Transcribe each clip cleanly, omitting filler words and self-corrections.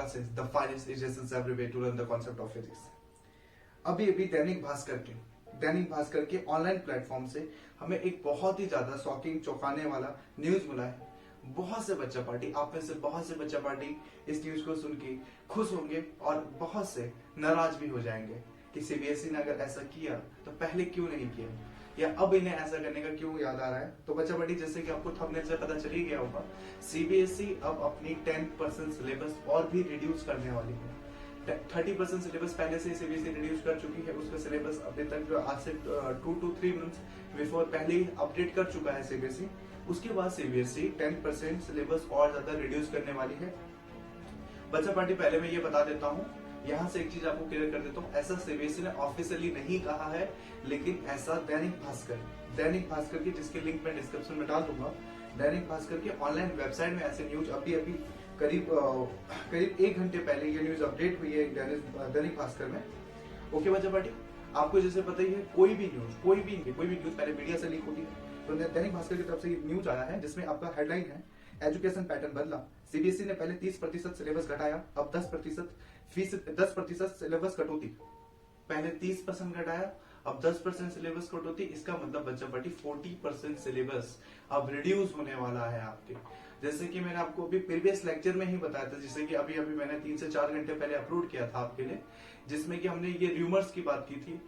classes, the finest suggestions everywhere to learn the concept of physics. अभी दैनिक भास्कर के online platform से हमें एक बहुत ही ज्यादा शॉकिंग चौंकाने वाला न्यूज मिला है। बहुत से बच्चा पार्टी, आप में से बहुत से बच्चा पार्टी इस न्यूज को सुन के खुश होंगे और बहुत से नाराज भी हो जाएंगे कि सीबीएसई ने अगर ऐसा किया तो पहले क्यों नहीं किया, या अब इन्हें ऐसा करने का क्यों याद आ रहा है। तो बच्चा पार्टी, जैसे कि आपको थंबनेल से पता चल ही गया होगा, सीबीएसई अब अपनी 10% सिलेबस और भी रिड्यूस करने वाली है। 30% सिलेबस पहले से सीबीएसई रिड्यूस कर चुकी है। उसका सिलेबस अभी तक जो आज से 2 to 3 मंथ्स बिफोर पहले ही अपडेट कर चुका है सीबीएसई। उसके बाद सीबीएसई 10% सिलेबस और ज्यादा रिड्यूस करने वाली है। बच्चा पार्टी, पहले मैं ये बता देता हूँ, यहाँ से एक चीज आपको क्लियर कर देता हूँ, ऐसा सीबीएसई ने ऑफिशियली नहीं कहा है, लेकिन ऐसा दैनिक भास्कर की, जिसके लिंक मैं डिस्क्रिप्शन में डाल दूंगा, दैनिक भास्कर के ऑनलाइन वेबसाइट में ऐसे न्यूज अभी करीब 1 घंटे पहले ये न्यूज अपडेट हुई है दैनिक भास्कर में। ओके बच्चा पार्टी, आपको जैसे पता ही है, कोई भी न्यूज पहले मीडिया से लीक होती है। तो दैनिक भास्कर की तरफ से न्यूज आया है जिसमें आपका हेडलाइन है, एजुकेशन पैटर्न बदला, सीबीएसई ने पहले 30% सिलेबस घटाया, अब 10% सिलेबस कटौती। पहले 30% घटाया, अब 10% सिलेबस कटौती। इसका मतलब बच्चा पार्टी 40% सिलेबस अब रिड्यूस होने वाला है आपके। जैसे कि मैंने आपको अभी प्रीवियस लेक्चर में ही बताया था, जिसे कि अभी मैंने 3 से 4 घंटे पहले अपलोड किया था आपके लिए, जिसमें कि हमने ये र्यूमर्स की बात की थी।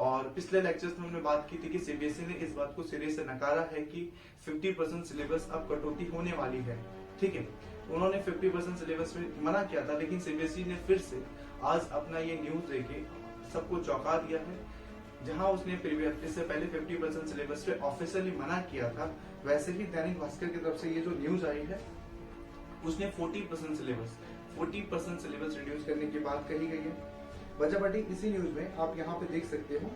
और पिछले लेक्चर्स में हमने बात की थी कि सीबीएसई ने इस बात को सिरे से नकारा है कि 50% सिलेबस अब कटौती होने वाली है। ठीक है, उन्होंने 50% सिलेबस में मना किया था, लेकिन सीबीएसई ने फिर से आज अपना ये न्यूज देके सबको चौंका दिया है। जहां उसने इससे पहले 50% सिलेबस पे ऑफिशियली मना किया था, वैसे ही दैनिक भास्कर की तरफ से ये जो न्यूज आई है, उसने 40% सिलेबस रिड्यूस करने की बात कही गई है। बच्चा पार्टी, इसी न्यूज में आप यहाँ पे देख सकते हो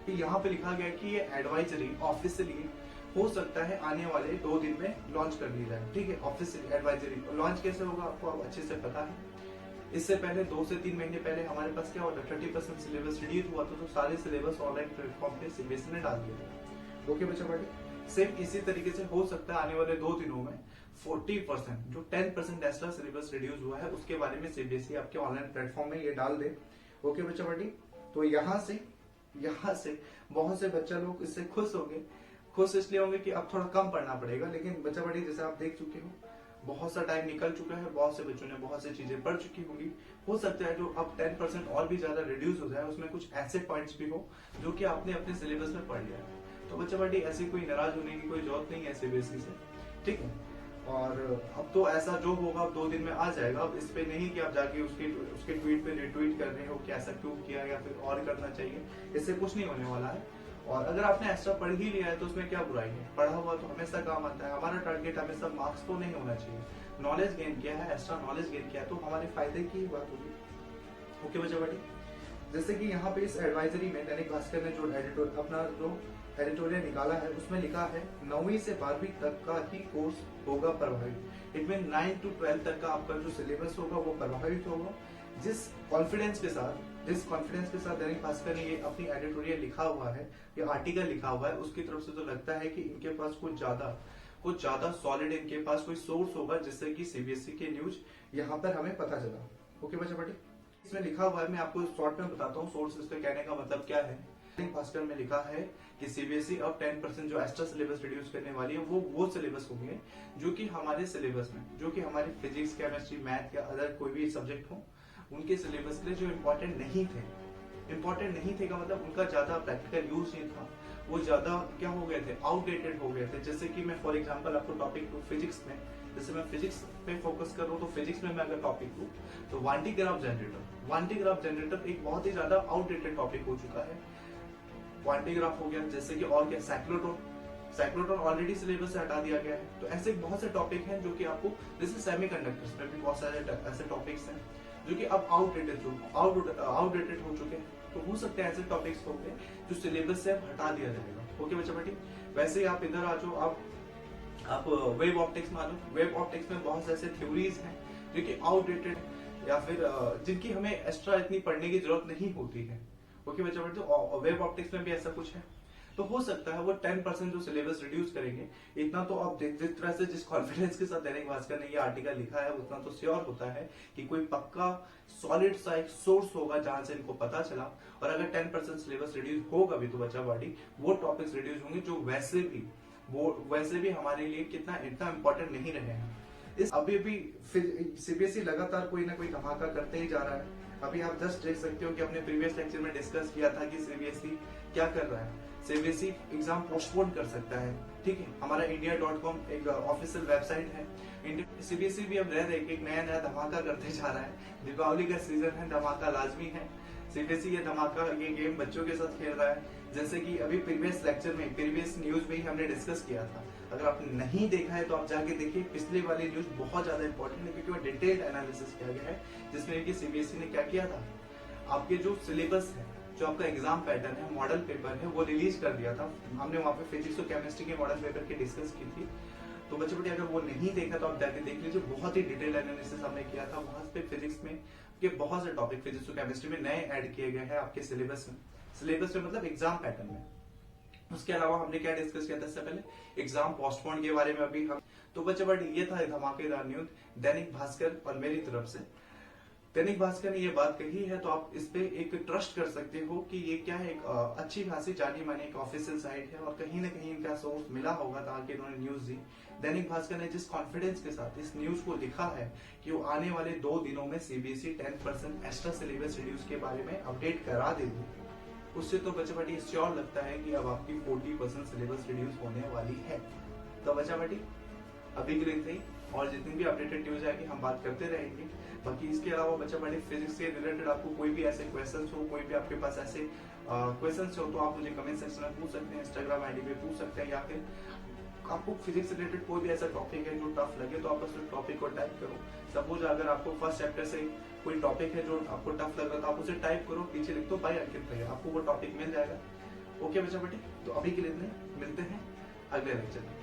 कि यहाँ पे लिखा गया कि ये एडवाइजरी ऑफिशियली हो सकता है आने वाले 2 दिन में लॉन्च कर दी जाए। ठीक है, ऑफिशियली एडवाइजरी लॉन्च कैसे होगा आपको अच्छे से पता है। इससे पहले 2 से 3 महीने पहले हमारे पास क्या हुआ, 30% सिलेबस रिड्यूस हुआ था, तो सारे सिलेबस ऑनलाइन प्लेटफॉर्म पे सीबीएसई ने डाल दिया था। ओके बच्चा पार्टी, सेम इसी तरीके से हो सकता है आने वाले 2 दिनों में 40% जो 10% एक्स्ट्रा सिलेबस रिड्यूस हुआ है, उसके बारे में सीबीएसई आपके ऑनलाइन प्लेटफॉर्म में ये डाल दे। ओके बच्चा पार्टी, तो यहाँ से बहुत से बच्चा लोग इससे खुश होंगे। खुश इसलिए होंगे कि अब थोड़ा कम पढ़ना पड़ेगा, लेकिन बच्चा पार्टी, जैसे आप देख चुके हो, बहुत सा टाइम निकल चुका है, बहुत से बच्चों ने बहुत सी चीजें पढ़ चुकी होंगी। हो सकता है जो अब 10% और भी ज्यादा रिड्यूस हो जाए, उसमें कुछ ऐसे पॉइंट्स भी हो जो कि आपने अपने सिलेबस में पढ़ लिया है। तो बच्चा पार्टी, ऐसी कोई नाराज होने की कोई जरूरत नहीं है सीबीएसई से। ठीक है, और अब तो ऐसा जो होगा अब 2 दिन में आ जाएगा। अब इस पे नहीं कि आप जाके उसके ट्वीट पे रिट्वीट कर रहे हो कि ऐसा क्यों किया या फिर और करना चाहिए, इससे कुछ नहीं होने वाला है। और अगर आपने एक्स्ट्रा पढ़ ही लिया है तो उसमें क्या बुराई है, पढ़ा हुआ तो हमेशा काम आता है। हमारा टारगेट हमेशा मार्क्स तो नहीं होना चाहिए, नॉलेज गेन किया है, एक्स्ट्रा नॉलेज गेन किया है, तो हमारे फायदे की ही बात होगी। ओके बच्चा पार्टी, जैसे कि यहाँ पे इस एडवाइजरी में दैनिक भास्कर ने जो एडिटोरियल निकाला है, उसमें लिखा है 9वीं से 12वीं तक का ही कोर्स होगा प्रभावित। इट मीन 9 to 12 तक का आपका जो सिलेबस होगा वो प्रभावित होगा। जिस कॉन्फिडेंस के साथ दैनिक भास्कर ने ये अपनी एडिटोरियल लिखा हुआ है, ये आर्टिकल लिखा हुआ है, उसकी तरफ से तो लगता है कि इनके पास कुछ ज्यादा सॉलिड इनके पास कोई सोर्स होगा, जिससे कि सीबीएसई के न्यूज यहाँ पर हमें पता चला। ओके बच्चा पार्टी, इसमें लिखा हुआ है, मैं आपको शॉर्ट में बताता हूँ सोर्स इसके कहने का मतलब क्या है। दैनिक भास्कर में लिखा है कि सीबीएसई अब 10% जो एक्स्ट्रा सिलेबस रिड्यूस करने वाली है, वो सिलेबस होंगे जो कि हमारे सिलेबस में, जो कि हमारे फिजिक्स, केमिस्ट्री, मैथ या अदर कोई भी सब्जेक्ट हो, उनके सिलेबस के लिए जो इम्पोर्टेंट नहीं थे का मतलब उनका ज्यादा प्रैक्टिकल यूज नहीं था, वो ज्यादा क्या हो गए थे, आउटडेटेड हो गए थे। जैसे कि मैं फॉर एग्जांपल आपको टॉपिक टू फिजिक्स में, जैसे मैं फिजिक्स पे फोकस कर रहा हूँ, तो फिजिक्स में मैं अगर टॉपिक लूँ तो वान डी ग्राफ जनरेटर एक बहुत ही ज्यादा आउटडेटेड टॉपिक हो चुका है। क्वांटी ग्राफ हो गया, जैसे कि और क्या, साइक्लोट्रॉन ऑलरेडी सिलेबस से हटा दिया गया है। तो ऐसे बहुत से टॉपिक हैं जो कि आपको, जैसे सेमीकंडक्टर्स में भी बहुत सारे ऐसे टॉपिक्स हैं जो कि अब आउटडेटेड हो चुके हैं। तो हो सकते हैं ऐसे टॉपिक्स होंगे जो सिलेबस से हटा दिया जाएगा। ओके बच्चा बेटी, वैसे ही आप इधर आ जाओ, आप वेव ऑप्टिक्स मान लो, वेव ऑप्टिक्स में बहुत से ऐसे थ्योरीज हैं जो कि आउटडेटेड या फिर जिनकी हमें एक्स्ट्रा इतनी पढ़ने की जरूरत नहीं होती है। ओके बच्चा बेटी, तो वेव ऑप्टिक्स में भी ऐसा कुछ है। तो हो सकता है वो 10% जो सिलेबस रिड्यूस करेंगे। इतना तो आप जिस तरह से जिस कॉन्फिडेंस के साथ दैनिक भास्कर ने ये आर्टिकल लिखा है उतना तो श्योर होता है कि कोई पक्का सॉलिड सा एक सोर्स होगा जहां से इनको पता चला। और अगर 10% सिलेबस रिड्यूस होगा भी तो बच्चा बॉडी वो टॉपिक्स रिड्यूस होंगे जो वैसे भी हमारे लिए इतना इंपॉर्टेंट नहीं रहे हैं। इस अभी भी सीबीएसई लगातार कोई ना कोई धमाका करते ही जा रहा है। अभी आप जस्ट देख सकते हो कि अपने प्रीवियस लेक्चर में डिस्कस किया था कि सीबीएसई क्या कर रहा है। सीबीएसई एग्जाम पोस्टपोन कर सकता है, ठीक है। हमारा india.com एक ऑफिशियल वेबसाइट है। सीबीएसई भी अब एक नया धमाका करते जा रहा है। दीपावली का सीजन है, धमाका लाजमी है। सीबीएसई ये धमाका ये गेम बच्चों के साथ खेल रहा है। जैसे कि अभी प्रीवियस न्यूज में ही हमने डिस्कस किया था। अगर आपने नहीं देखा है तो आप जाके देखिए। पिछले वाली न्यूज बहुत ज्यादा इंपॉर्टेंट है क्योंकि वो डिटेल्ड एनालिसिस किया गया है, जिसमें कि सीबीएसई ने क्या किया था, आपके जो सिलेबस है, जो आपका एग्जाम पैटर्न है, मॉडल पेपर है, वो रिलीज कर दिया था। हमने वहां पे फिजिक्स और केमिस्ट्री के मॉडल पेपर की डिस्कस की थी। तो बच्चों बेटे अगर वो नहीं देखा तो आप जाके देख लीजिए। बहुत ही डिटेल एनालिसिस हमने किया था। वहां पे फिजिक्स में के बहुत से टॉपिक फिजिक्स और केमिस्ट्री में नए ऐड किए गए हैं आपके सिलेबस में। सिलेबस में मतलब एग्जाम पैटर्न में। उसके अलावा हमने क्या डिस्कस किया था इससे पहले, एग्जाम पोस्टपोन के बारे में अभी हम। तो बच्चे बट ये था धमाकेदार न्यूज दैनिक भास्कर और मेरी तरफ से। दैनिक भास्कर ने ये बात कही है तो आप इस पे एक ट्रस्ट कर सकते हो कि ये क्या है, एक अच्छी खासी जानी मानी एक ऑफिशियल साइट है और कहीं ना कहीं इनका सोर्स मिला होगा ताकि इन्होंने न्यूज दी। दैनिक भास्कर ने जिस कॉन्फिडेंस के साथ इस न्यूज को लिखा है कि वो आने वाले 2 दिनों में सीबीएसई 10% एक्स्ट्रा सिलेबस रिड्यूस के बारे में अपडेट करा देगी, उससे तो बच्चा बाटी श्योर लगता है कि अब आपकी 40% सिलेबस रिड्यूस होने वाली है। तो बच्चा बाटी अभी के लिए सही, और जितनी भी अपडेटेड न्यूज आएगी हम बात करते रहेंगे। बाकी इसके अलावा बच्चा बाटी फिजिक्स के रिलेटेड आपको कोई भी ऐसे क्वेश्चंस हो, कोई भी आपके पास ऐसे क्वेश्चंस हो तो आप मुझे कमेंट सेक्शन में पूछ सकते हैं, इंस्टाग्राम आईडी पे पूछ सकते हैं, या फिर आपको फिजिक्स रिलेटेड कोई भी ऐसा टॉपिक है जो टफ लगे तो आप बस उस टॉपिक को टाइप करो। सपोज अगर आपको फर्स्ट चैप्टर से कोई टॉपिक है जो आपको टफ लग रहा था, आप उसे टाइप करो, पीछे लिख दो बाय अंकित भैया, आपको वो टॉपिक मिल जाएगा। ओके बच्चा बेटी, तो अभी के लिए इतने, मिलते हैं अगले लेक्चर में।